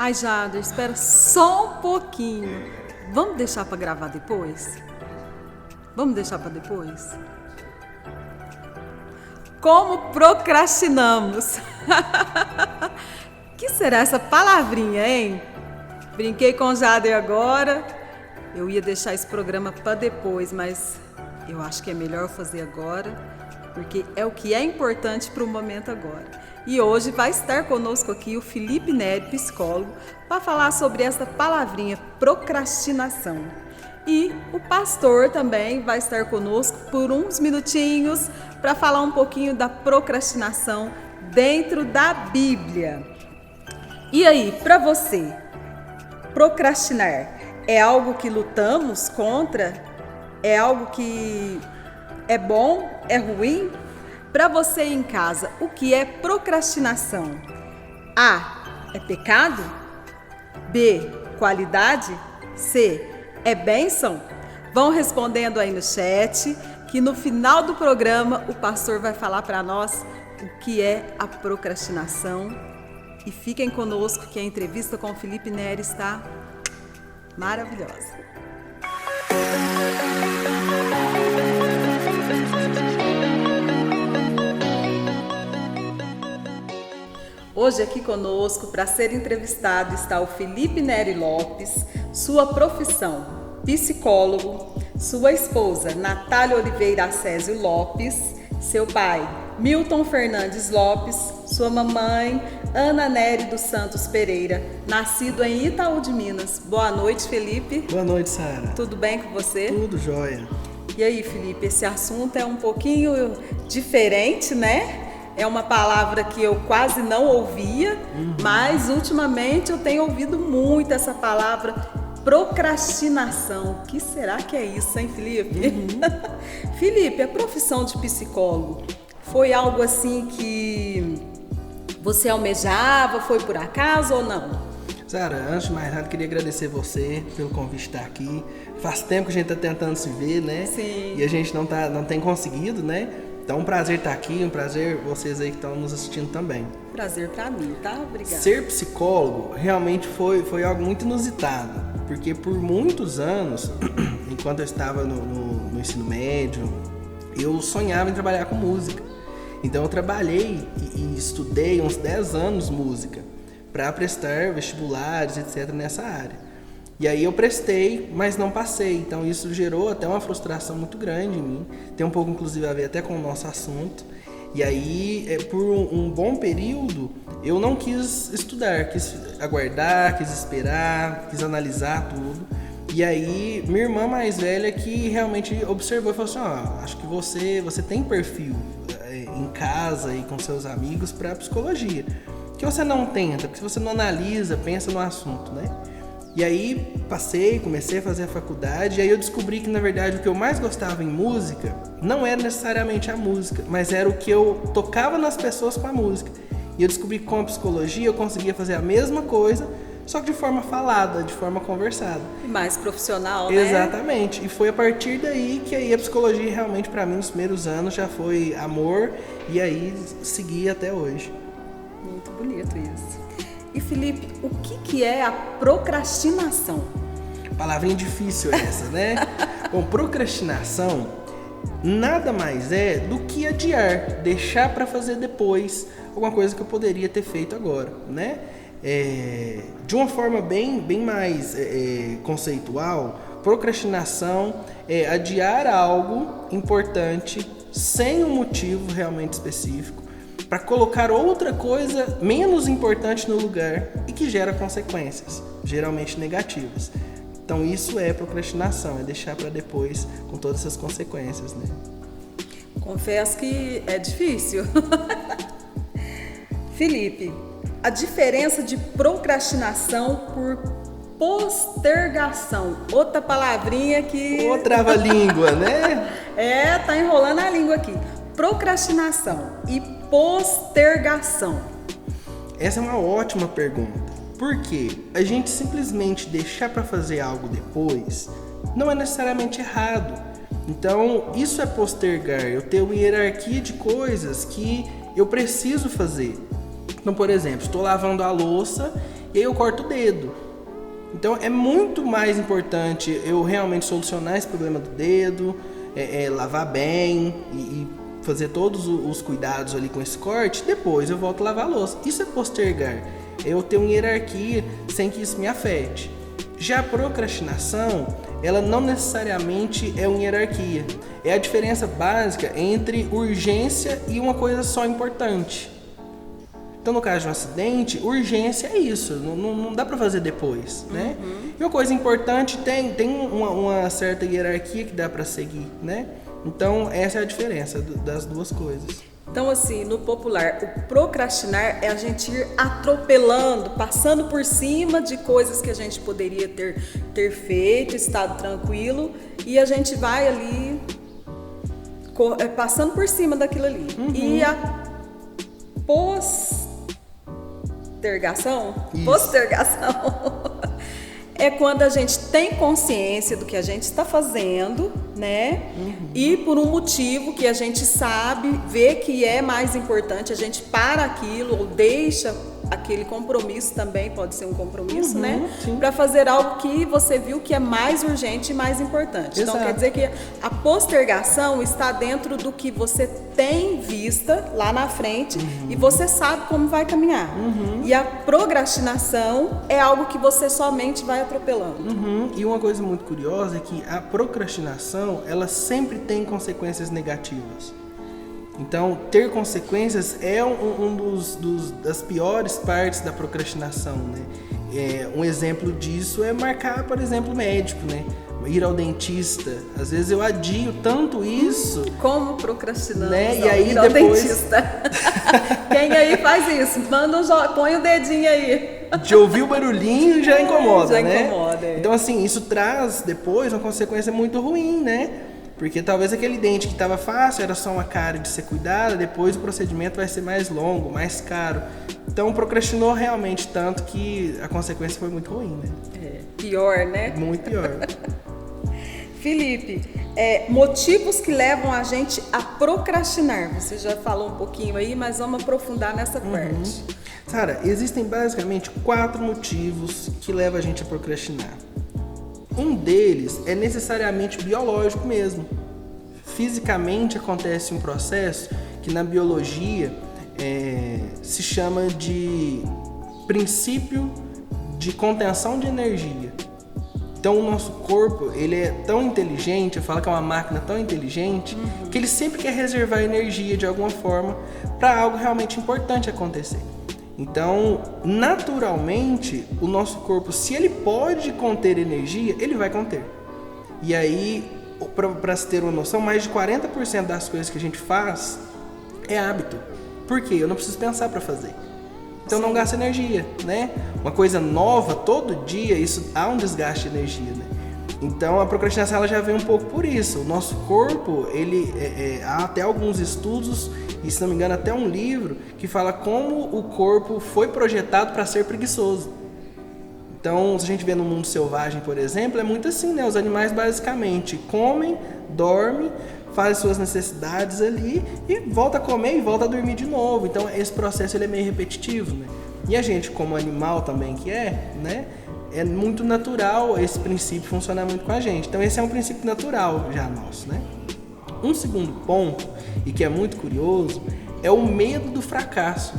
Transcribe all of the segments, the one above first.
Ai, Jader, espera só um pouquinho. Vamos deixar para gravar depois? Vamos deixar para depois? Como procrastinamos? Que será essa palavrinha, hein? Brinquei com o Jader agora. Eu ia deixar esse programa para depois, mas eu acho que é melhor fazer agora, porque é o que é importante para o momento agora. E hoje vai estar conosco aqui o Felipe Neri, psicólogo, para falar sobre essa palavrinha, procrastinação. E o pastor também vai estar conosco por uns minutinhos para falar um pouquinho da procrastinação dentro da Bíblia. E aí, para você, procrastinar é algo que lutamos contra? É algo que é bom? É ruim? Para você em casa, o que é procrastinação? A. É pecado? B. Qualidade? C. É bênção? Vão respondendo aí no chat, que no final do programa o pastor vai falar para nós o que é a procrastinação. E fiquem conosco que a entrevista com o Felipe Neri está maravilhosa. Hoje aqui conosco, para ser entrevistado, está o Felipe Neri Lopes, sua profissão, psicólogo, sua esposa, Natália Oliveira Acésio Lopes, seu pai, Milton Fernandes Lopes, sua mamãe, Ana Neri dos Santos Pereira, nascido em Itaú de Minas. Boa noite, Felipe. Boa noite, Sara. Tudo bem com você? Tudo jóia. E aí, Felipe, esse assunto é um pouquinho diferente, né? É uma palavra que eu quase não ouvia, mas ultimamente eu tenho ouvido muito essa palavra procrastinação. O que será que é isso, hein, Felipe? Felipe, a profissão de psicólogo foi algo assim que você almejava, foi por acaso ou não? Sara, antes de mais nada, queria agradecer você pelo convite de estar aqui. Faz tempo que a gente está tentando se ver, né? Sim. E a gente não tem conseguido, né? Então, um prazer estar aqui, um prazer vocês aí que estão nos assistindo também. Prazer para mim, tá? Obrigada. Ser psicólogo realmente foi algo muito inusitado, porque por muitos anos, enquanto eu estava no ensino médio, eu sonhava em trabalhar com música. Então, eu trabalhei e estudei uns 10 anos música para prestar vestibulares, etc. nessa área. E aí eu prestei, mas não passei, então isso gerou até uma frustração muito grande em mim, tem um pouco inclusive a ver até com o nosso assunto. E aí, por um bom período, eu não quis estudar, quis aguardar, quis esperar, quis analisar tudo. E aí, minha irmã mais velha que realmente observou e falou assim, acho que você tem perfil em casa e com seus amigos para psicologia, que você não tenta, porque se você não analisa, pensa no assunto, né? E aí comecei a fazer a faculdade, e aí eu descobri que na verdade o que eu mais gostava em música não era necessariamente a música, mas era o que eu tocava nas pessoas com a música. E eu descobri que com a psicologia eu conseguia fazer a mesma coisa, só que de forma falada, de forma conversada. E mais profissional, né? Exatamente. E foi a partir daí que aí a psicologia realmente para mim nos primeiros anos já foi amor, e aí segui até hoje. Muito bonito isso. E Felipe, o que é a procrastinação? Palavrinha difícil essa, né? Bom, procrastinação nada mais é do que adiar, deixar para fazer depois alguma coisa que eu poderia ter feito agora, né? De uma forma bem mais conceitual, procrastinação é adiar algo importante sem um motivo realmente específico, para colocar outra coisa menos importante no lugar e que gera consequências, geralmente negativas. Então isso é procrastinação, é deixar para depois com todas essas consequências, né? Confesso que é difícil. Felipe, a diferença de procrastinação por postergação, outra palavrinha que... Ô, trava-língua, né? Tá enrolando a língua aqui. Procrastinação e postergação. Essa é uma ótima pergunta. Por quê? A gente simplesmente deixar para fazer algo depois não é necessariamente errado. Então, isso é postergar. Eu tenho uma hierarquia de coisas que eu preciso fazer. Então, por exemplo, estou lavando a louça e aí eu corto o dedo. Então é muito mais importante eu realmente solucionar esse problema do dedo, lavar bem e fazer todos os cuidados ali com esse corte, depois eu volto a lavar a louça. Isso é postergar, eu ter uma hierarquia sem que isso me afete. Já a procrastinação, ela não necessariamente é uma hierarquia, é a diferença básica entre urgência e uma coisa só importante. Então, no caso de um acidente, urgência é isso, não dá para fazer depois, né? E uma coisa importante tem uma certa hierarquia que dá para seguir, né? Então, essa é a diferença das duas coisas. Então, assim, no popular, o procrastinar é a gente ir atropelando, passando por cima de coisas que a gente poderia ter feito, estado tranquilo, e a gente vai ali passando por cima daquilo ali. E a postergação é quando a gente tem consciência do que a gente está fazendo, né? E por um motivo que a gente sabe, vê que é mais importante, a gente para aquilo ou deixa aquele compromisso também, pode ser um compromisso, né? Para fazer algo que você viu que é mais urgente e mais importante. Exato. Então quer dizer que a postergação está dentro do que você tem vista lá na frente e você sabe como vai caminhar. E a procrastinação é algo que você somente vai atropelando. E uma coisa muito curiosa é que a procrastinação, ela sempre tem consequências negativas. Então, ter consequências é das piores partes da procrastinação, né? Um exemplo disso é marcar, por exemplo, o médico, né? Ir ao dentista. Às vezes eu adio tanto isso. Como procrastinando, né? E aí ir ao depois... dentista. Quem aí faz isso? Põe o dedinho aí. De ouvir o barulhinho já incomoda, né? Incomoda. Então, assim, isso traz depois uma consequência muito ruim, né? Porque talvez aquele dente que estava fácil era só uma cárie de ser cuidada, depois o procedimento vai ser mais longo, mais caro. Então procrastinou realmente tanto que a consequência foi muito ruim, né? Pior, né? Muito pior. Felipe, motivos que levam a gente a procrastinar. Você já falou um pouquinho aí, mas vamos aprofundar nessa parte. Sara, existem basicamente 4 motivos que levam a gente a procrastinar. Um deles é necessariamente biológico mesmo. Fisicamente acontece um processo que na biologia se chama de princípio de contenção de energia. Então o nosso corpo, ele é tão inteligente, eu falo que é uma máquina tão inteligente, que ele sempre quer reservar energia de alguma forma para algo realmente importante acontecer. Então, naturalmente, o nosso corpo, se ele pode conter energia, ele vai conter. E aí, para se ter uma noção, mais de 40% das coisas que a gente faz é hábito. Por quê? Eu não preciso pensar para fazer. Então não gasta energia, né? Uma coisa nova, todo dia, isso há um desgaste de energia, né? Então a procrastinação ela já vem um pouco por isso. O nosso corpo, há até alguns estudos, e se não me engano até um livro, que fala como o corpo foi projetado para ser preguiçoso. Então, se a gente vê no mundo selvagem, por exemplo, é muito assim, né? Os animais basicamente comem, dormem, fazem suas necessidades ali e volta a comer e volta a dormir de novo. Então, esse processo ele é meio repetitivo, né? E a gente, como animal também que né? É muito natural esse princípio funcionar muito com a gente. Então, esse é um princípio natural já nosso, né? Um segundo ponto, e que é muito curioso, é o medo do fracasso.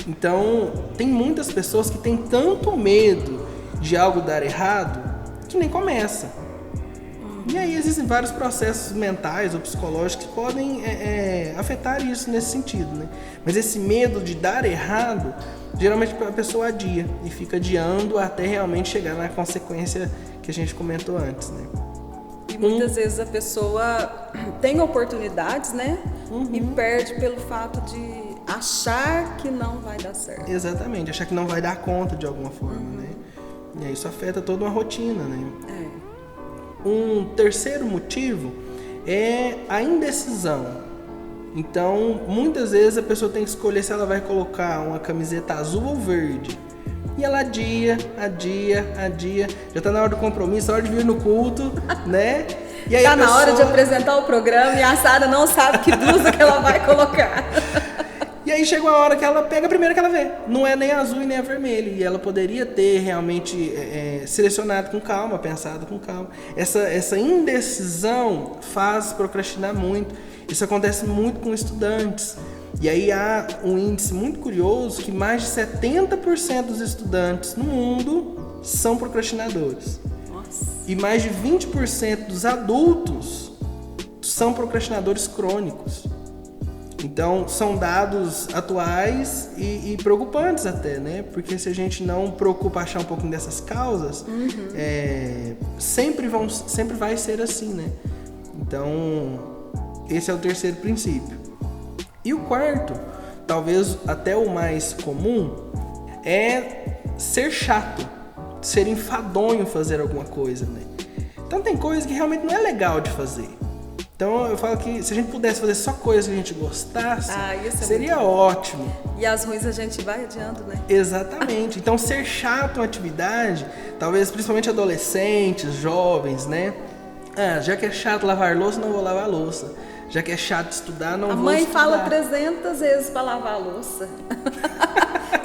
Então, tem muitas pessoas que têm tanto medo de algo dar errado que nem começa. E aí existem vários processos mentais ou psicológicos que podem afetar isso nesse sentido, né? Mas esse medo de dar errado, geralmente a pessoa adia e fica adiando até realmente chegar na consequência que a gente comentou antes, né? E muitas vezes a pessoa tem oportunidades, né? E perde pelo fato de achar que não vai dar certo. Exatamente, achar que não vai dar conta de alguma forma, né? E aí isso afeta toda uma rotina, né? Um terceiro motivo é a indecisão. Então, muitas vezes a pessoa tem que escolher se ela vai colocar uma camiseta azul ou verde. E ela adia. Já tá na hora do compromisso, na hora de vir no culto, né? E aí tá na hora de apresentar o programa e a Sara não sabe que blusa que ela vai colocar. E aí chega uma hora que ela pega a primeira que ela vê. Não é nem a azul e nem a vermelha. E ela poderia ter realmente selecionado com calma, pensado com calma. Essa indecisão faz procrastinar muito. Isso acontece muito com estudantes. E aí há um índice muito curioso que mais de 70% dos estudantes no mundo são procrastinadores. Nossa. E mais de 20% dos adultos são procrastinadores crônicos. Então, são dados atuais e preocupantes até, né? Porque se a gente não preocupa achar um pouquinho dessas causas, sempre vai ser assim, né? Então, esse é o terceiro princípio. E o quarto, talvez até o mais comum, é ser chato, ser enfadonho fazer alguma coisa, né? Então, tem coisa que realmente não é legal de fazer. Então eu falo que se a gente pudesse fazer só coisa que a gente gostasse, seria ótimo. E as ruins a gente vai adiando, né? Exatamente. Então ser chato uma atividade, talvez principalmente adolescentes, jovens, né? Já que é chato lavar louça, não vou lavar louça. Já que é chato estudar, não vou estudar. A mãe fala 300 vezes para lavar a louça.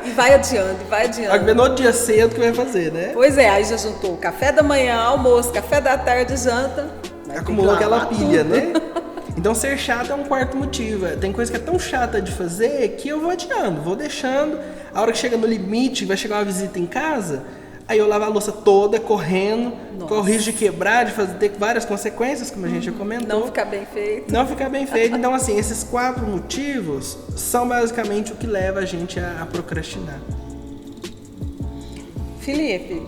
E vai adiando, vai adiando. Vai ver no outro dia cedo que vai fazer, né? Pois é, aí já juntou café da manhã, almoço, café da tarde, janta. Acumulou aquela pilha, né? Então ser chato é um quarto motivo. Tem coisa que é tão chata de fazer que eu vou adiando, vou deixando. A hora que chega no limite, vai chegar uma visita em casa, aí eu lavo a louça toda, correndo, com o risco de quebrar, de ter várias consequências, como a gente já comentou. Não ficar bem feito. Não ficar bem feito. Então, assim, esses 4 motivos são basicamente o que leva a gente a procrastinar. Felipe,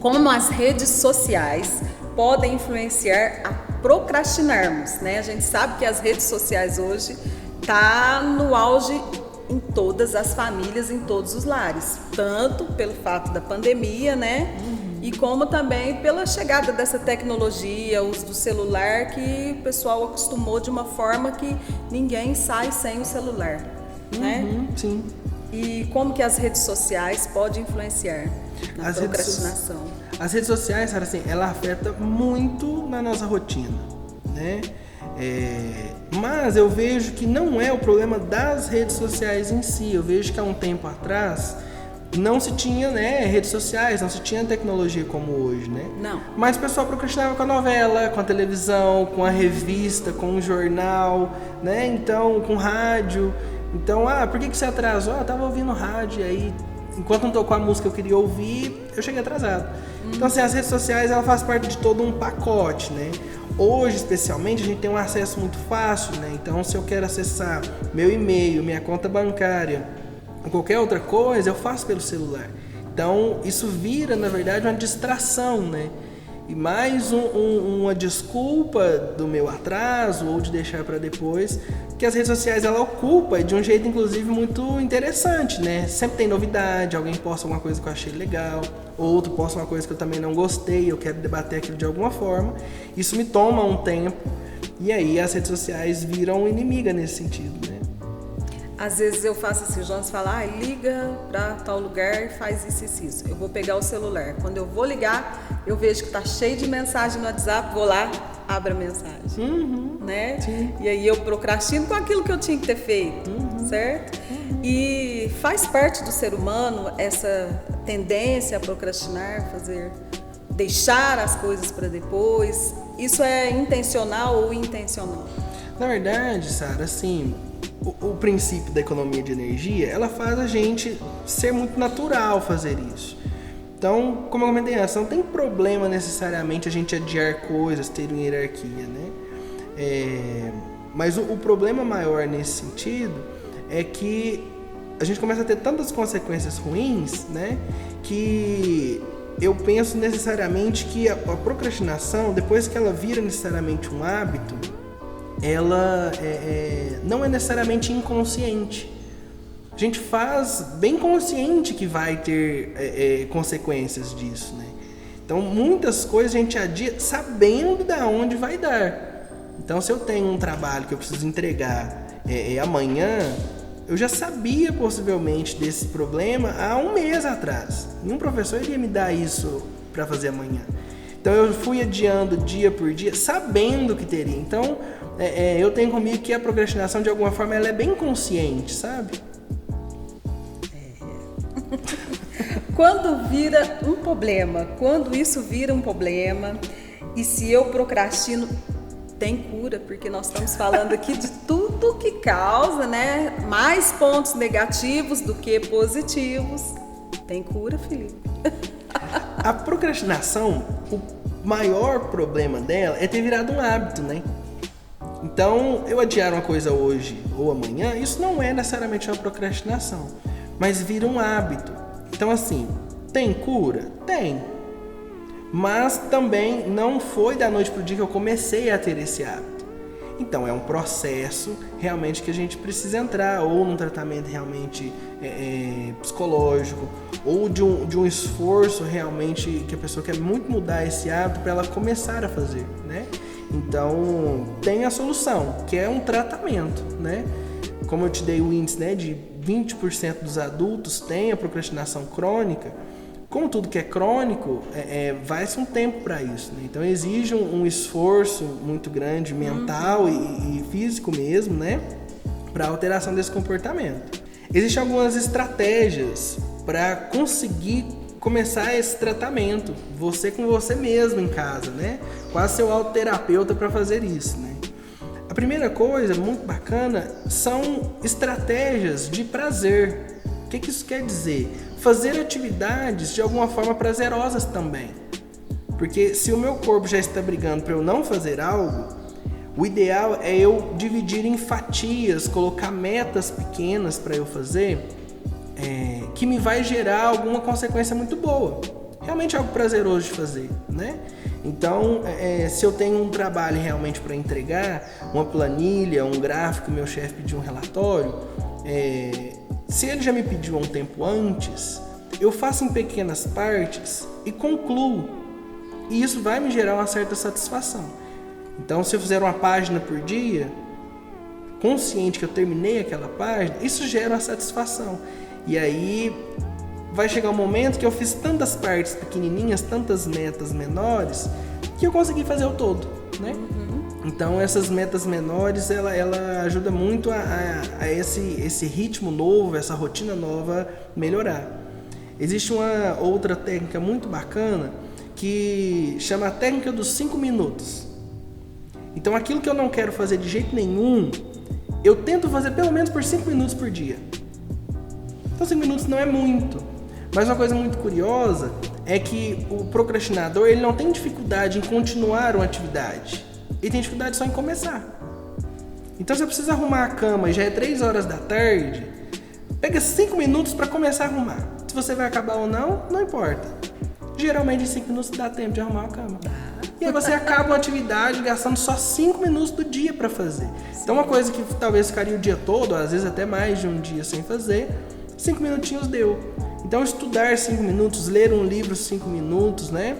como as redes sociais podem influenciar a procrastinarmos, né? A gente sabe que as redes sociais hoje tá no auge em todas as famílias, em todos os lares, tanto pelo fato da pandemia, né? E como também pela chegada dessa tecnologia, o uso do celular, que o pessoal acostumou de uma forma que ninguém sai sem o celular, né? Sim. E como que as redes sociais podem influenciar na procrastinação? As redes sociais, Sara, assim, ela afeta muito na nossa rotina, né? Mas eu vejo que não é o problema das redes sociais em si. Eu vejo que há um tempo atrás não se tinha, né, redes sociais, não se tinha tecnologia como hoje, né? Não. Mas o pessoal procrastinava com a novela, com a televisão, com a revista, com o jornal, né? Então, com rádio. Então, por que você atrasou? Eu tava ouvindo rádio, e aí, enquanto não tocou a música que eu queria ouvir, eu cheguei atrasado. Então, assim, as redes sociais, ela faz parte de todo um pacote, né? Hoje, especialmente, a gente tem um acesso muito fácil, né? Então, se eu quero acessar meu e-mail, minha conta bancária, ou qualquer outra coisa, eu faço pelo celular. Então, isso vira, na verdade, uma distração, né? E mais uma desculpa do meu atraso ou de deixar para depois, que as redes sociais ela ocupa de um jeito inclusive muito interessante, né? Sempre tem novidade, alguém posta alguma coisa que eu achei legal, outro posta uma coisa que eu também não gostei, eu quero debater aquilo de alguma forma. Isso me toma um tempo e aí as redes sociais viram inimiga nesse sentido, né? Às vezes eu faço assim, o Jonas fala, liga pra tal lugar e faz isso. Eu vou pegar o celular. Quando eu vou ligar, eu vejo que tá cheio de mensagem no WhatsApp, vou lá, abro a mensagem, né? Sim. E aí eu procrastino com aquilo que eu tinha que ter feito, certo? E faz parte do ser humano essa tendência a procrastinar, deixar as coisas para depois. Isso é intencional ou intencional? Na verdade, Sara, assim, o princípio da economia de energia, ela faz a gente ser muito natural fazer isso. Então, como eu comentei antes, não tem problema necessariamente a gente adiar coisas, ter uma hierarquia, né? Mas o problema maior nesse sentido é que a gente começa a ter tantas consequências ruins, né? Que eu penso necessariamente que a procrastinação, depois que ela vira necessariamente um hábito, ela não é necessariamente inconsciente. A gente faz bem consciente que vai ter consequências disso, né? Então, muitas coisas a gente adia sabendo de onde vai dar. Então, se eu tenho um trabalho que eu preciso entregar amanhã, eu já sabia possivelmente desse problema há um mês atrás. Nenhum professor iria me dar isso para fazer amanhã. Então, Então eu fui adiando dia por dia, sabendo que teria. Então eu tenho comigo que a procrastinação, de alguma forma, ela é bem consciente, sabe? Quando vira um problema, quando isso vira um problema, e se eu procrastino, tem cura, porque nós estamos falando aqui de tudo que causa, né, mais pontos negativos do que positivos. Tem cura, Felipe? A procrastinação, o maior problema dela é ter virado um hábito, né? Então, eu adiar uma coisa hoje ou amanhã, isso não é necessariamente uma procrastinação, mas vira um hábito. Então, assim, tem cura? Tem. Mas também não foi da noite pro dia que eu comecei a ter esse hábito. Então, é um processo realmente que a gente precisa entrar, ou num tratamento realmente psicológico, ou de um esforço realmente que a pessoa quer muito mudar esse hábito para ela começar a fazer, né? Então, tem a solução, que é um tratamento, né? Como eu te dei o índice, né, de 20% dos adultos têm a procrastinação crônica. Como tudo que é crônico, vai-se um tempo para isso, né? Então exige um esforço muito grande, mental e físico mesmo, né? Para a alteração desse comportamento. Existem algumas estratégias para conseguir começar esse tratamento, você com você mesmo em casa, né? Quase seu autoterapeuta para fazer isso, né? A primeira coisa, muito bacana, são estratégias de prazer. O que isso quer dizer? Fazer atividades de alguma forma prazerosas também. Porque se o meu corpo já está brigando para eu não fazer algo, o ideal é eu dividir em fatias, colocar metas pequenas para eu fazer, que me vai gerar alguma consequência muito boa. Realmente algo prazeroso de fazer, né? Então, se eu tenho um trabalho realmente para entregar, uma planilha, um gráfico, meu chefe pediu um relatório, se ele já me pediu há um tempo antes, eu faço em pequenas partes e concluo. E isso vai me gerar uma certa satisfação. Então, se eu fizer uma página por dia, consciente que eu terminei aquela página, isso gera uma satisfação. E aí vai chegar um momento que eu fiz tantas partes pequenininhas, tantas metas menores, que eu consegui fazer o todo, né? Então essas metas menores, ela ajuda muito a esse ritmo novo, essa rotina nova melhorar. Existe uma outra técnica muito bacana que chama a técnica dos 5 minutos. Então aquilo que eu não quero fazer de jeito nenhum, eu tento fazer pelo menos por 5 minutos por dia. Então 5 minutos não é muito. Mas uma coisa muito curiosa é que o procrastinador, ele não tem dificuldade em continuar uma atividade. Ele tem dificuldade só em começar. Então se eu preciso arrumar a cama e já é 3 horas da tarde, pega 5 minutos para começar a arrumar. Se você vai acabar ou não, não importa. Geralmente em 5 minutos dá tempo de arrumar a cama. E aí você acaba uma atividade gastando só 5 minutos do dia para fazer. Então uma coisa que talvez ficaria o dia todo, às vezes até mais de um dia sem fazer, 5 minutinhos deu. Então estudar 5 minutos, ler um livro 5 minutos, né?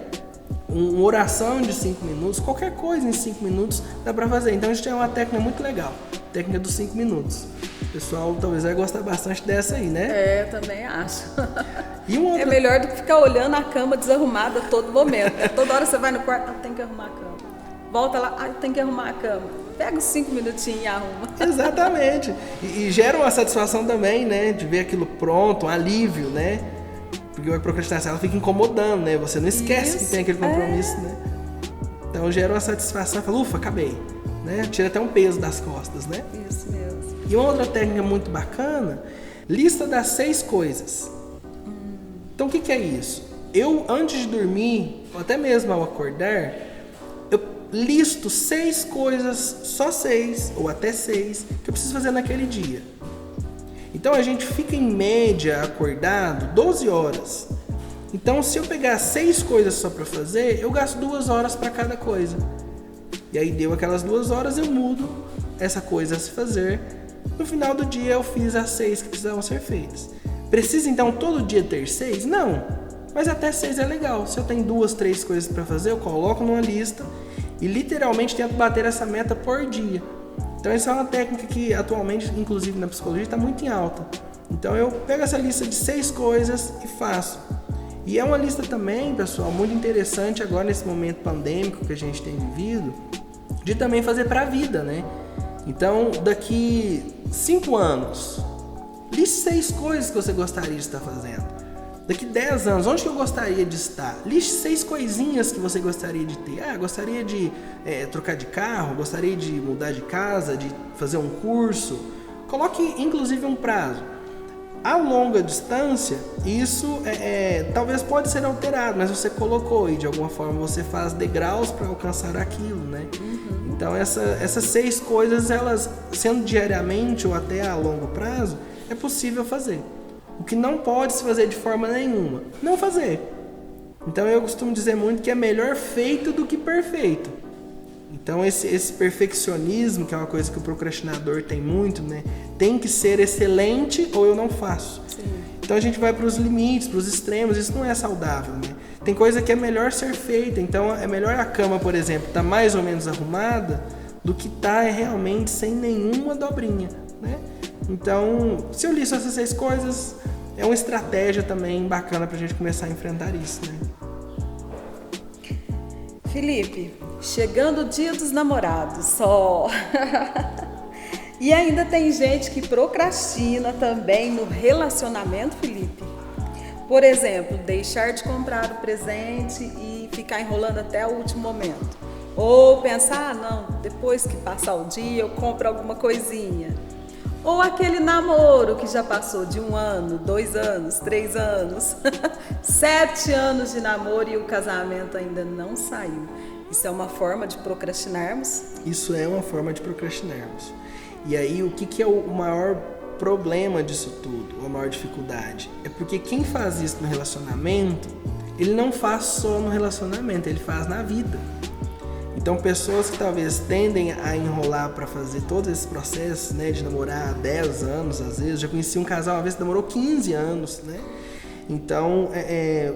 Uma oração de 5 minutos, qualquer coisa em 5 minutos dá para fazer. Então a gente tem uma técnica muito legal, técnica dos 5 minutos. O pessoal talvez vai gostar bastante dessa aí, né? Também acho. E uma outra... É melhor do que ficar olhando a cama desarrumada a todo momento. Toda hora você vai no quarto, tem que arrumar a cama. Volta lá, tem que arrumar a cama. Pega os 5 minutinhos e arruma. Exatamente. E gera uma satisfação também, né? De ver aquilo pronto, um alívio, né? Porque a procrastinação ela fica incomodando, né? Você não esquece que tem aquele compromisso, né? Então gera uma satisfação, fala, ufa, acabei. Né? Tira até um peso das costas, né? Isso mesmo. E uma outra técnica muito bacana, lista das 6 coisas. Então o que é isso? Eu, antes de dormir, ou até mesmo ao acordar, eu listo 6 coisas, só 6, ou até 6, que eu preciso fazer naquele dia. Então a gente fica em média acordado 12 horas. Então se eu pegar 6 coisas só para fazer, eu gasto 2 horas para cada coisa. E aí deu aquelas 2 horas, eu mudo essa coisa a se fazer. No final do dia eu fiz as 6 que precisavam ser feitas. Precisa então todo dia ter 6? Não, mas até 6 é legal. Se eu tenho 2, 3 coisas para fazer, eu coloco numa lista e literalmente tento bater essa meta por dia. Então essa é uma técnica que atualmente, inclusive na psicologia, está muito em alta. Então eu pego essa lista de 6 coisas e faço. E é uma lista também, pessoal, muito interessante agora nesse momento pandêmico que a gente tem vivido, de também fazer para a vida, né? Então, daqui 5 anos, liste 6 coisas que você gostaria de estar fazendo. Daqui 10 anos, onde que eu gostaria de estar? Liste 6 coisinhas que você gostaria de ter. Gostaria de trocar de carro, gostaria de mudar de casa, de fazer um curso. Coloque, inclusive, um prazo. A longa distância, isso talvez pode ser alterado, mas você colocou e de alguma forma você faz degraus para alcançar aquilo, né? Então essas 6 coisas, elas sendo diariamente ou até a longo prazo, é possível fazer. O que não pode se fazer de forma nenhuma, não fazer. Então eu costumo dizer muito que é melhor feito do que perfeito. Então esse perfeccionismo, que é uma coisa que o procrastinador tem muito, né? Tem que ser excelente ou eu não faço. Sim. Então a gente vai para os limites, para os extremos, isso não é saudável, né? Tem coisa que é melhor ser feita, então é melhor a cama, por exemplo, estar mais ou menos arrumada do que estar realmente sem nenhuma dobrinha, né? Então, se eu listo essas 6 coisas, é uma estratégia também bacana para a gente começar a enfrentar isso, né? Felipe, chegando o dia dos namorados, só. E ainda tem gente que procrastina também no relacionamento, Felipe. Por exemplo, deixar de comprar o presente e ficar enrolando até o último momento. Ou pensar, não, depois que passar o dia eu compro alguma coisinha. Ou aquele namoro que já passou de 1 ano, 2 anos, 3 anos, 7 anos de namoro e o casamento ainda não saiu. Isso é uma forma de procrastinarmos? Isso é uma forma de procrastinarmos. E aí, o que é o maior problema disso tudo, a maior dificuldade? É porque quem faz isso no relacionamento, ele não faz só no relacionamento, ele faz na vida. Então, pessoas que talvez tendem a enrolar para fazer todos esses processos, né, de namorar há 10 anos, às vezes, já conheci um casal uma vez que namorou 15 anos, né? Então,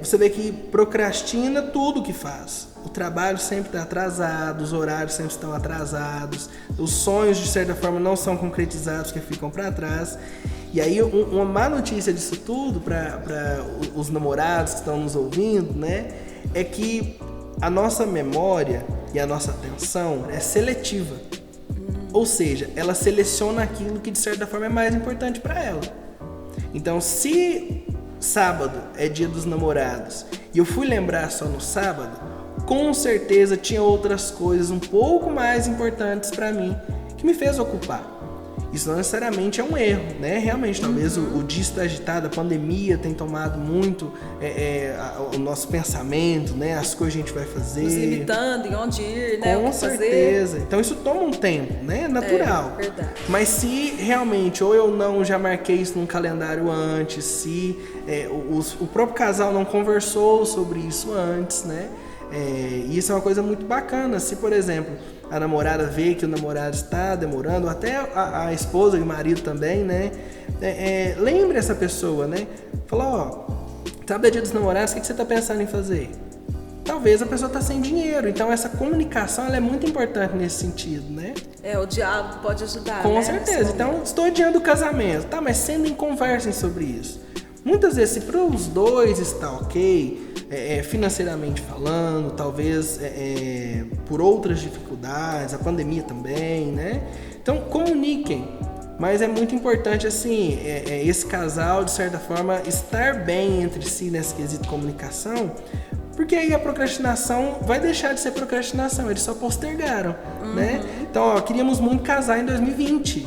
você vê que procrastina tudo que faz. O trabalho sempre está atrasado, os horários sempre estão atrasados, os sonhos, de certa forma, não são concretizados, porque ficam para trás. E aí, uma má notícia disso tudo para os namorados que estão nos ouvindo, né, é que a nossa memória e a nossa atenção é seletiva. Ou seja, ela seleciona aquilo que de certa forma é mais importante para ela. Então, se sábado é dia dos namorados e eu fui lembrar só no sábado, com certeza tinha outras coisas um pouco mais importantes para mim que me fez ocupar. Isso não necessariamente é um erro, né? Realmente, talvez o dia está agitado, a pandemia tem tomado muito o nosso pensamento, né? As coisas que a gente vai fazer. Nos limitando em onde ir, né? Com certeza. Então isso toma um tempo, né? Natural. É verdade. Mas se realmente, ou eu não já marquei isso num calendário antes, se o próprio casal não conversou sobre isso antes, né? E isso é uma coisa muito bacana. Se, por exemplo, a namorada vê que o namorado está demorando, até a esposa e o marido também, né? Lembre essa pessoa, né? Fala, sabe, é dia dos namorados, o que você está pensando em fazer? Talvez a pessoa está sem dinheiro, então essa comunicação ela é muito importante nesse sentido, né? O diálogo pode ajudar, Com né? certeza. Então, estou adiando o casamento, tá? Mas conversem sobre isso. Muitas vezes, se para os dois está ok, financeiramente falando, talvez por outras dificuldades, a pandemia também, né? Então, comuniquem. Mas é muito importante, assim, esse casal, de certa forma, estar bem entre si nesse quesito de comunicação, porque aí a procrastinação vai deixar de ser procrastinação, eles só postergaram, né? Então, queríamos muito casar em 2020,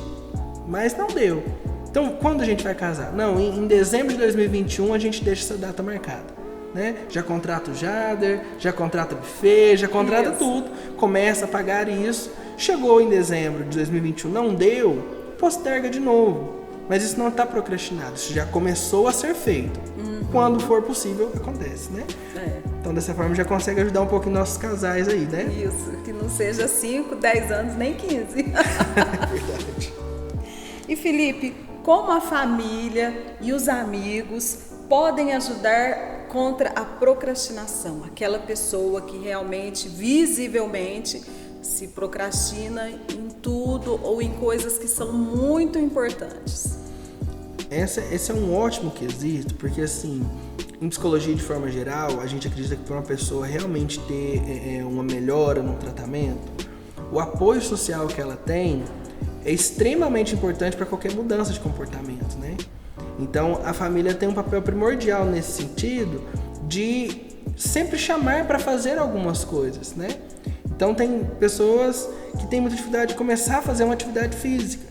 mas não deu. Então, quando a gente vai casar? Não, em dezembro de 2021 a gente deixa essa data marcada, né? Já contrata o Jader, já contrata o buffet, já contrata tudo, começa a pagar isso. Chegou em dezembro de 2021, não deu, posterga de novo. Mas isso não está procrastinado, isso já começou a ser feito. Quando for possível, acontece, né? Então, dessa forma, já consegue ajudar um pouco nossos casais aí, né? Isso, que não seja 5, 10 anos, nem 15. Verdade. E, Felipe, como a família e os amigos podem ajudar contra a procrastinação? Aquela pessoa que realmente, visivelmente, se procrastina em tudo ou em coisas que são muito importantes. esse é um ótimo quesito, porque assim, em psicologia de forma geral, a gente acredita que para uma pessoa realmente ter uma melhora no tratamento, o apoio social que ela tem é extremamente importante para qualquer mudança de comportamento, né? Então, a família tem um papel primordial nesse sentido de sempre chamar para fazer algumas coisas, né? Então, tem pessoas que têm muita dificuldade de começar a fazer uma atividade física.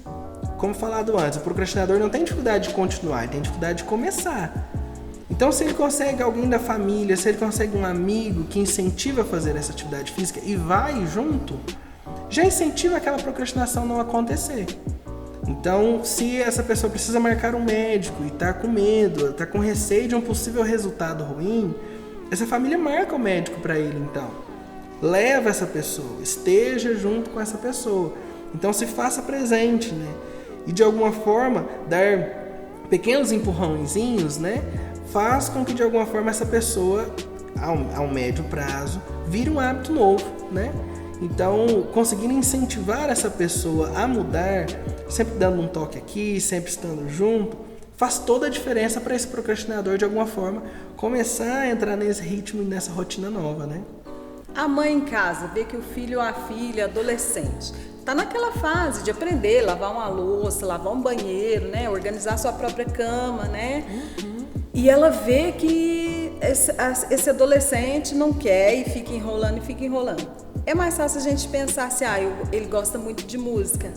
Como falado antes, o procrastinador não tem dificuldade de continuar, ele tem dificuldade de começar. Então, se ele consegue alguém da família, se ele consegue um amigo que incentiva a fazer essa atividade física e vai junto, já incentiva aquela procrastinação não acontecer. Então, se essa pessoa precisa marcar um médico e está com medo, está com receio de um possível resultado ruim, essa família marca o médico para ele, então. Leva essa pessoa, esteja junto com essa pessoa. Então, se faça presente, né? E de alguma forma, dar pequenos empurrãozinhos, né? Faz com que de alguma forma essa pessoa, ao médio prazo, vire um hábito novo, né? Então, conseguir incentivar essa pessoa a mudar, sempre dando um toque aqui, sempre estando junto, faz toda a diferença para esse procrastinador, de alguma forma, começar a entrar nesse ritmo e nessa rotina nova, né? A mãe em casa vê que o filho ou a filha, adolescente, está naquela fase de aprender, lavar uma louça, lavar um banheiro, né? Organizar sua própria cama, né? E ela vê que esse adolescente não quer e fica enrolando. É mais fácil a gente pensar assim, ele gosta muito de música.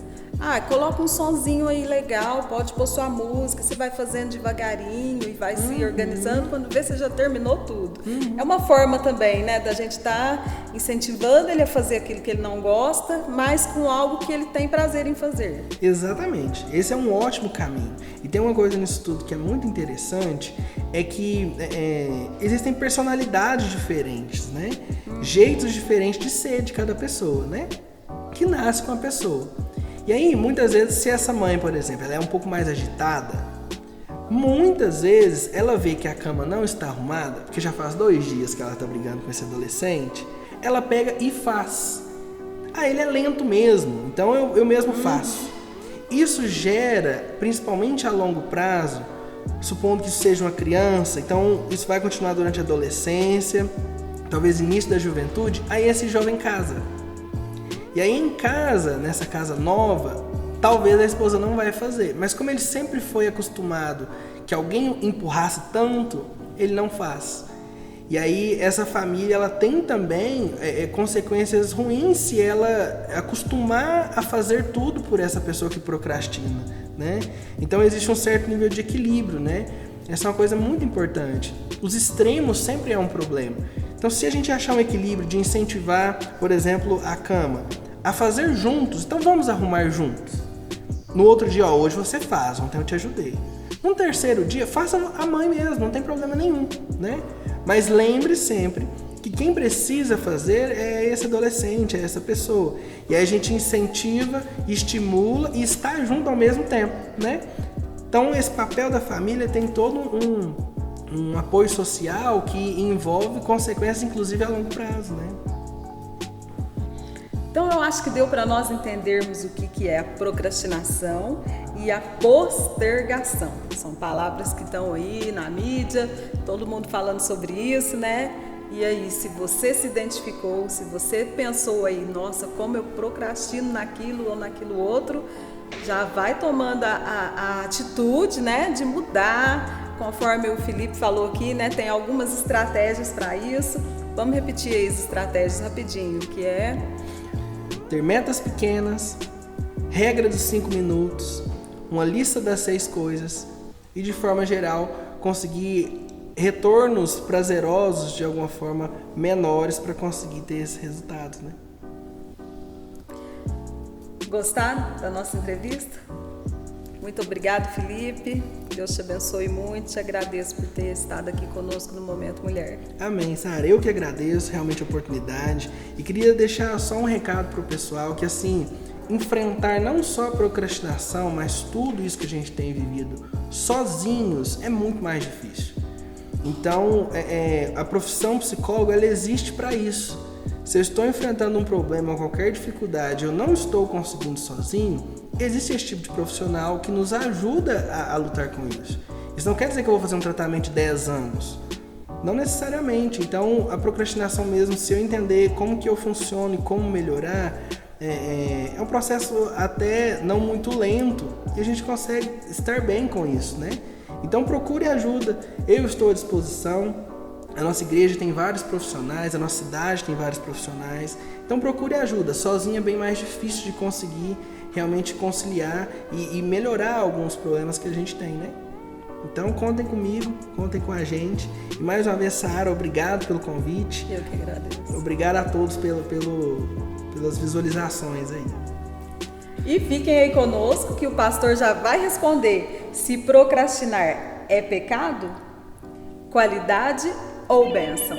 Coloca um sonzinho aí legal, pode pôr sua música, você vai fazendo devagarinho e vai se organizando, quando vê você já terminou tudo. É uma forma também, né, da gente estar incentivando ele a fazer aquilo que ele não gosta, mas com algo que ele tem prazer em fazer. Exatamente, esse é um ótimo caminho. E tem uma coisa nisso tudo que é muito interessante, é que existem personalidades diferentes, né? Jeitos diferentes de ser de cada pessoa, né? Que nasce com a pessoa. E aí, muitas vezes, se essa mãe, por exemplo, ela é um pouco mais agitada, muitas vezes ela vê que a cama não está arrumada, porque já faz 2 dias que ela está brigando com esse adolescente, ela pega e faz. Ele é lento mesmo, então eu mesmo faço. Isso gera, principalmente a longo prazo, supondo que isso seja uma criança, então isso vai continuar durante a adolescência, talvez início da juventude, aí esse jovem casa. E aí em casa, nessa casa nova, talvez a esposa não vai fazer. Mas como ele sempre foi acostumado que alguém empurrasse tanto, ele não faz. E aí essa família, ela tem também consequências ruins se ela acostumar a fazer tudo por essa pessoa que procrastina, né? Então existe um certo nível de equilíbrio, né? Essa é uma coisa muito importante. Os extremos sempre é um problema. Então se a gente achar um equilíbrio de incentivar, por exemplo, a cama, a fazer juntos, então vamos arrumar juntos. No outro dia, hoje você faz, ontem eu te ajudei. No terceiro dia, faça a mãe mesmo, não tem problema nenhum, né? Mas lembre sempre que quem precisa fazer é esse adolescente, é essa pessoa. E aí a gente incentiva, estimula e está junto ao mesmo tempo, né? Então esse papel da família tem todo um apoio social que envolve consequências, inclusive a longo prazo, né? Então eu acho que deu para nós entendermos o que é a procrastinação e a postergação. São palavras que estão aí na mídia, todo mundo falando sobre isso, né? E aí, se você se identificou, se você pensou aí, nossa, como eu procrastino naquilo ou naquilo outro, já vai tomando a atitude, né, de mudar, conforme o Felipe falou aqui, né? Tem algumas estratégias para isso. Vamos repetir aí as estratégias rapidinho, que é ter metas pequenas, regra dos 5 minutos, uma lista das 6 coisas e, de forma geral, conseguir retornos prazerosos, de alguma forma, menores para conseguir ter esses resultados, né? Gostaram da nossa entrevista? Muito obrigado, Felipe. Deus te abençoe muito. Te agradeço por ter estado aqui conosco no Momento Mulher. Amém, Sara. Eu que agradeço realmente a oportunidade e queria deixar só um recado para o pessoal que, assim, enfrentar não só a procrastinação, mas tudo isso que a gente tem vivido sozinhos é muito mais difícil. Então, a profissão psicólogo, ela existe para isso. Se eu estou enfrentando um problema ou qualquer dificuldade, eu não estou conseguindo sozinho, existe esse tipo de profissional que nos ajuda a lutar com isso. Isso não quer dizer que eu vou fazer um tratamento de 10 anos. Não necessariamente. Então, a procrastinação mesmo, se eu entender como que eu funciono e como melhorar, é um processo até não muito lento e a gente consegue estar bem com isso, né? Então, procure ajuda. Eu estou à disposição. A nossa igreja tem vários profissionais, a nossa cidade tem vários profissionais. Então, procure ajuda. Sozinho é bem mais difícil de conseguir realmente conciliar e melhorar alguns problemas que a gente tem, né? Então, contem comigo, contem com a gente. E mais uma vez, Sara, obrigado pelo convite. Eu que agradeço. Obrigado a todos pelas visualizações aí. E fiquem aí conosco que o pastor já vai responder se procrastinar é pecado, qualidade ou bênção.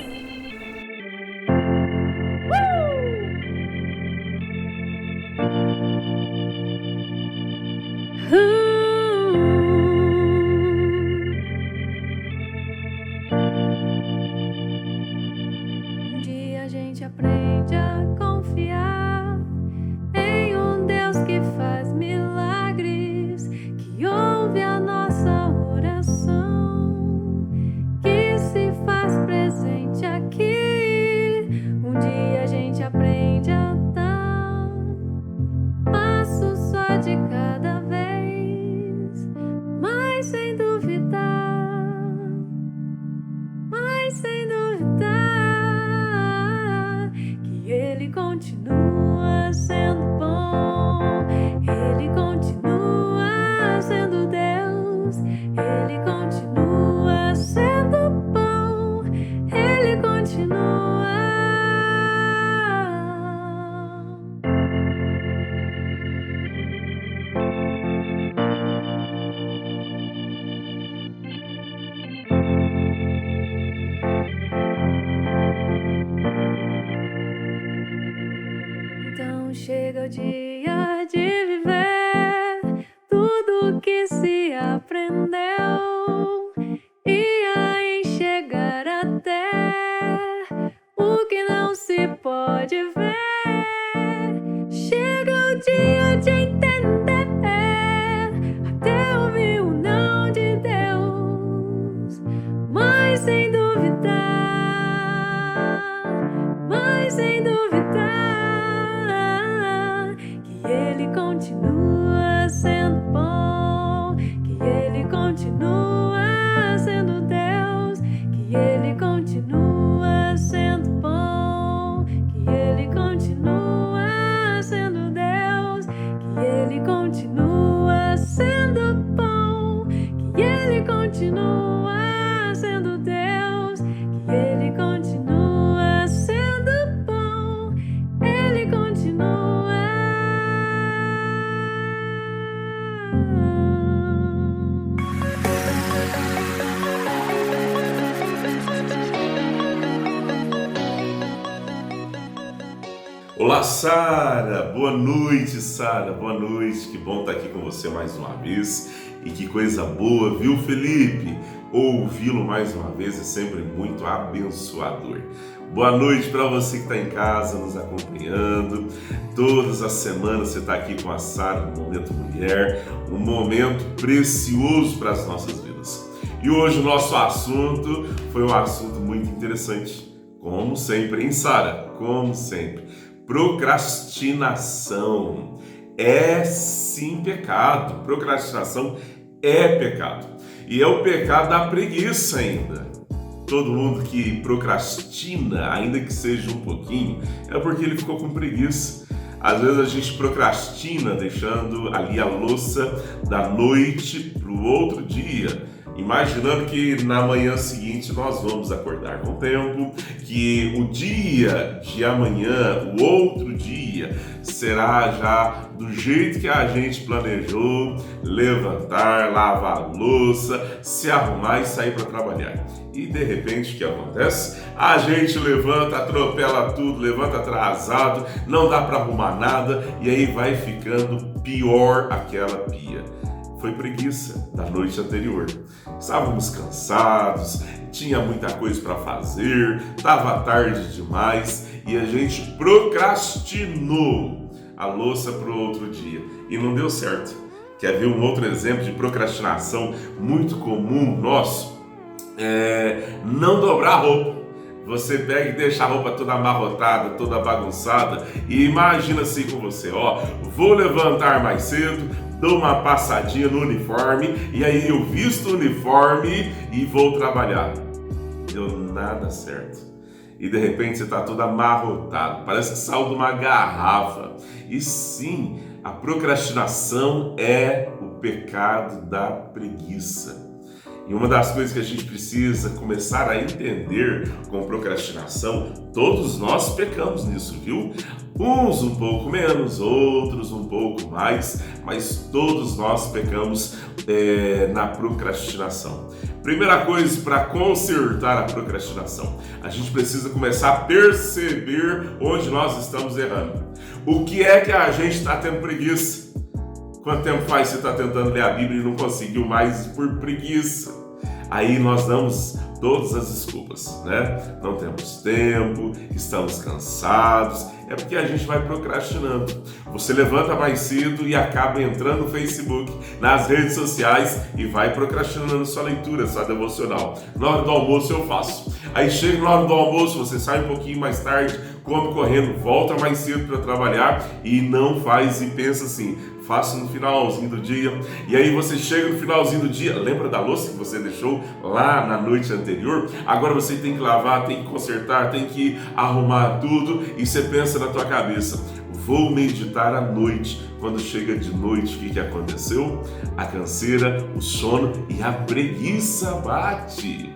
Um dia a gente aprende a confiar em um Deus que faz milagres, que ouve a nossa oração, que se faz presente aqui. Um dia a gente aprende a dar passo só de cada vez, mas sem duvidar, que Ele continua sendo bom, Ele continua sendo Deus, Ele continua sendo bom, Ele continua. Então chega o dia de viver tudo que se aprendeu e a enxergar até o que não se pode ver. Chega o dia de entender, até ouvir o não de Deus, mas sem duvidar, que Ele continua sendo bom, que Ele continua sendo Deus, que Ele continua sendo bom, que Ele continua sendo Deus, que Ele continua sendo bom, que Ele continua sendo Deus, que Ele continua sendo bom, Ele continua. Olá, Sara! Boa noite, Sara! Boa noite! Que bom estar aqui com você mais uma vez. E que coisa boa, viu, Felipe? Ouvi-lo mais uma vez é sempre muito abençoador. Boa noite para você que está em casa nos acompanhando. Todas as semanas você está aqui com a Sara no Momento Mulher, um momento precioso para as nossas vidas. E hoje o nosso assunto foi um assunto muito interessante, como sempre, hein, Sara? Como sempre. Procrastinação é sim pecado. Procrastinação é pecado. E é o pecado da preguiça ainda. Todo mundo que procrastina, ainda que seja um pouquinho, é porque ele ficou com preguiça. Às vezes a gente procrastina deixando ali a louça da noite para o outro dia, imaginando que na manhã seguinte nós vamos acordar com o tempo, que o dia de amanhã, o outro dia, será já do jeito que a gente planejou, levantar, lavar a louça, se arrumar e sair para trabalhar. E de repente o que acontece? A gente levanta, atropela tudo, levanta atrasado, não dá para arrumar nada e aí vai ficando pior aquela pia. Foi preguiça da noite anterior. Estávamos cansados, tinha muita coisa para fazer, estava tarde demais e a gente procrastinou a louça para o outro dia. e não deu certo. Quer ver um outro exemplo de procrastinação muito comum nosso? Não dobrar a roupa. Você pega e deixa a roupa toda amarrotada, toda bagunçada e imagina assim com você, vou levantar mais cedo, dou uma passadinha no uniforme e aí eu visto o uniforme e vou trabalhar. Deu nada certo. E de repente você está todo amarrotado, parece que saiu de uma garrafa. E sim, a procrastinação é o pecado da preguiça. E uma das coisas que a gente precisa começar a entender com procrastinação, todos nós pecamos nisso, viu? Uns um pouco menos, outros um pouco mais, mas todos nós pecamos na procrastinação. Primeira coisa para consertar a procrastinação, a gente precisa começar a perceber onde nós estamos errando. O que é que a gente está tendo preguiça? Quanto tempo faz você está tentando ler a Bíblia e não conseguiu mais por preguiça? Aí nós damos todas as desculpas, né? Não temos tempo, estamos cansados, é porque a gente vai procrastinando. Você levanta mais cedo e acaba entrando no Facebook, nas redes sociais e vai procrastinando sua leitura, sua devocional. Na hora do almoço eu faço. Aí chega na hora do almoço, você sai um pouquinho mais tarde, come correndo, volta mais cedo para trabalhar e não faz e pensa assim, faço no finalzinho do dia. E aí você chega no finalzinho do dia, lembra da louça que você deixou lá na noite anterior? Agora você tem que lavar, tem que consertar, tem que arrumar tudo e você pensa na tua cabeça, vou meditar à noite. Quando chega de noite, o que aconteceu? A canseira, o sono e a preguiça bate.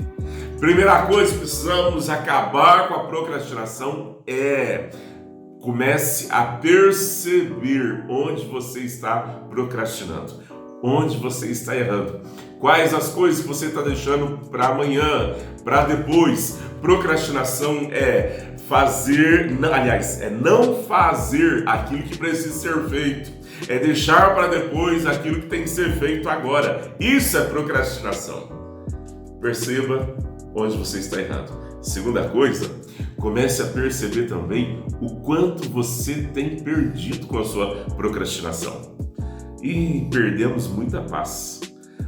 Primeira coisa, precisamos acabar com a procrastinação comece a perceber onde você está procrastinando, onde você está errando. Quais as coisas que você está deixando para amanhã, para depois. Procrastinação não fazer aquilo que precisa ser feito. É deixar para depois aquilo que tem que ser feito agora. Isso é procrastinação. Perceba onde você está errando. Segunda coisa, comece a perceber também o quanto você tem perdido com a sua procrastinação. E perdemos muita paz.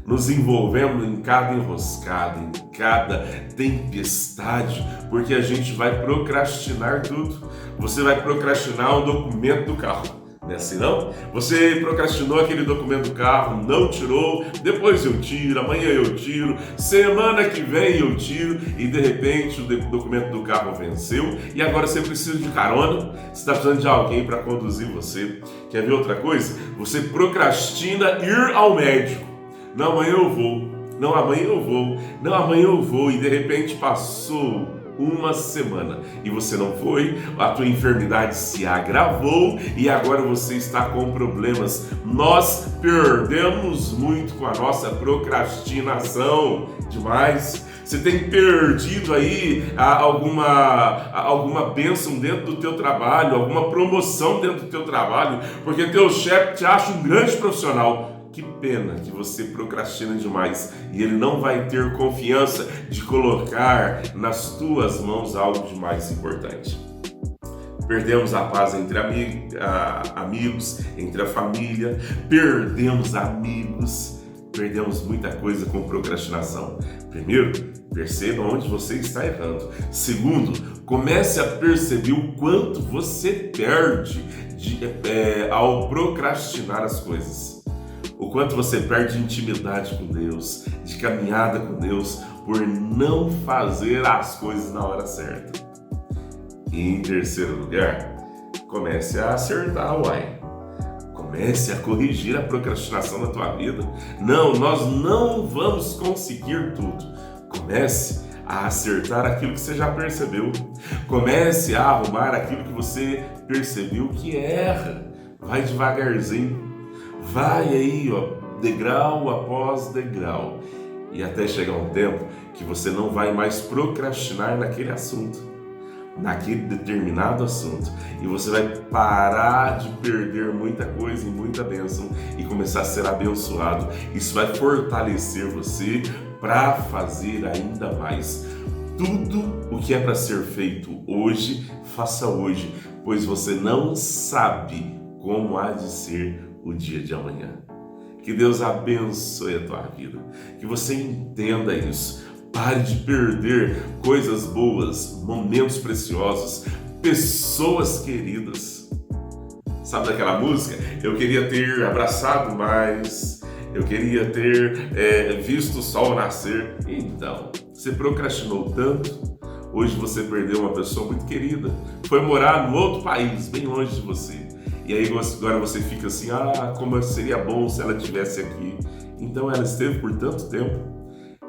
Nos envolvemos em cada enroscada, em cada tempestade, porque a gente vai procrastinar tudo. Você vai procrastinar um documento do carro. Não é assim não? Você procrastinou aquele documento do carro, não tirou, depois eu tiro, amanhã eu tiro, semana que vem eu tiro e de repente o documento do carro venceu e agora você precisa de carona, você está precisando de alguém para conduzir você. Quer ver outra coisa? Você procrastina ir ao médico. Não, amanhã eu vou. Não, amanhã eu vou. Não, amanhã eu vou e de repente passou uma semana e você não foi, a tua enfermidade se agravou e agora você está com problemas. Nós perdemos muito com a nossa procrastinação demais. Você tem perdido aí alguma bênção dentro do teu trabalho, alguma promoção dentro do teu trabalho, porque teu chefe te acha um grande profissional. Que pena que você procrastina demais e ele não vai ter confiança de colocar nas tuas mãos algo de mais importante. Perdemos a paz entre amigos, entre a família, perdemos amigos, perdemos muita coisa com procrastinação. Primeiro, perceba onde você está errando. Segundo, comece a perceber o quanto você perde ao procrastinar as coisas. O quanto você perde de intimidade com Deus, de caminhada com Deus, por não fazer as coisas na hora certa. E em terceiro lugar, comece a acertar, Comece a corrigir a procrastinação na tua vida. Não, nós não vamos conseguir tudo. Comece a acertar aquilo que você já percebeu. Comece a arrumar aquilo que você percebeu que erra. Vai devagarzinho. Vai aí, degrau após degrau. E até chegar um tempo que você não vai mais procrastinar naquele assunto, naquele determinado assunto. E você vai parar de perder muita coisa e muita bênção e começar a ser abençoado. Isso vai fortalecer você para fazer ainda mais. Tudo o que é para ser feito hoje, faça hoje, pois você não sabe como há de ser o dia de amanhã. Que Deus abençoe a tua vida, que você entenda isso. Pare de perder coisas boas, momentos preciosos, pessoas queridas. Sabe daquela música? Eu queria ter abraçado mais, eu queria ter visto o sol nascer. Então, você procrastinou tanto, hoje você perdeu uma pessoa muito querida, foi morar no outro país, bem longe de você. E aí agora você fica assim, como seria bom se ela estivesse aqui. Então ela esteve por tanto tempo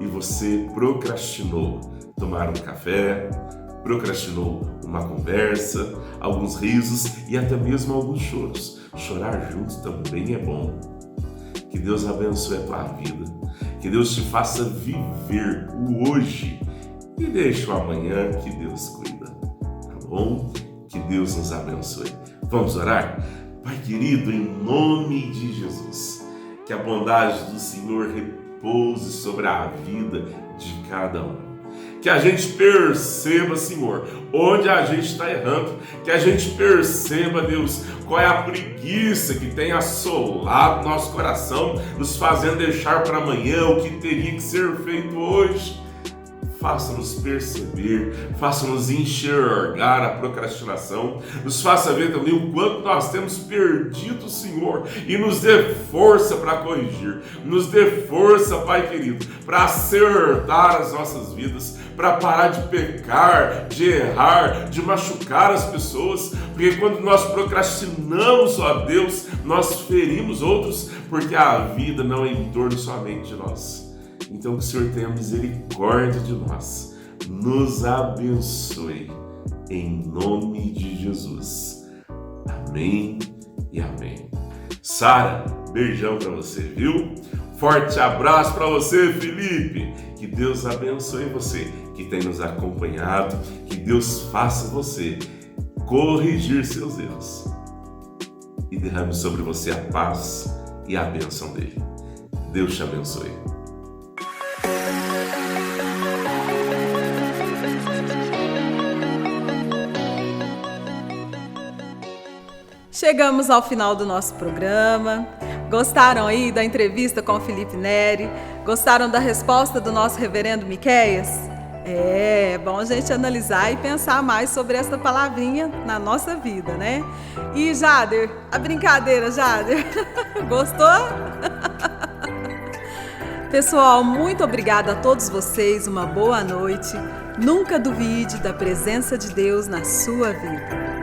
e você procrastinou tomar um café, procrastinou uma conversa, alguns risos e até mesmo alguns choros. Chorar juntos também é bom. Que Deus abençoe a tua vida, que Deus te faça viver o hoje e deixe o amanhã que Deus cuida, tá bom? Que Deus nos abençoe. Vamos orar? Pai querido, em nome de Jesus, que a bondade do Senhor repouse sobre a vida de cada um. Que a gente perceba, Senhor, onde a gente está errando. Que a gente perceba, Deus, qual é a preguiça que tem assolado nosso coração, nos fazendo deixar para amanhã o que teria que ser feito hoje. Faça-nos perceber, faça-nos enxergar a procrastinação, nos faça ver também o quanto nós temos perdido, Senhor, e nos dê força para corrigir, nos dê força, Pai querido, para acertar as nossas vidas, para parar de pecar, de errar, de machucar as pessoas, porque quando nós procrastinamos, ó Deus, nós ferimos outros, porque a vida não é em torno somente de nós. Então que o Senhor tenha misericórdia de nós, nos abençoe, em nome de Jesus. Amém e amém. Sara, beijão pra você, viu? Forte abraço pra você, Felipe. Que Deus abençoe você, que tem nos acompanhado, que Deus faça você corrigir seus erros e derrame sobre você a paz e a bênção dele. Deus te abençoe. Chegamos ao final do nosso programa. Gostaram aí da entrevista com o Felipe Neri? Gostaram da resposta do nosso reverendo Miqueias? É bom a gente analisar e pensar mais sobre essa palavrinha na nossa vida, né? E Jader, a brincadeira, Jader, gostou? Pessoal, muito obrigada a todos vocês, uma boa noite. Nunca duvide da presença de Deus na sua vida.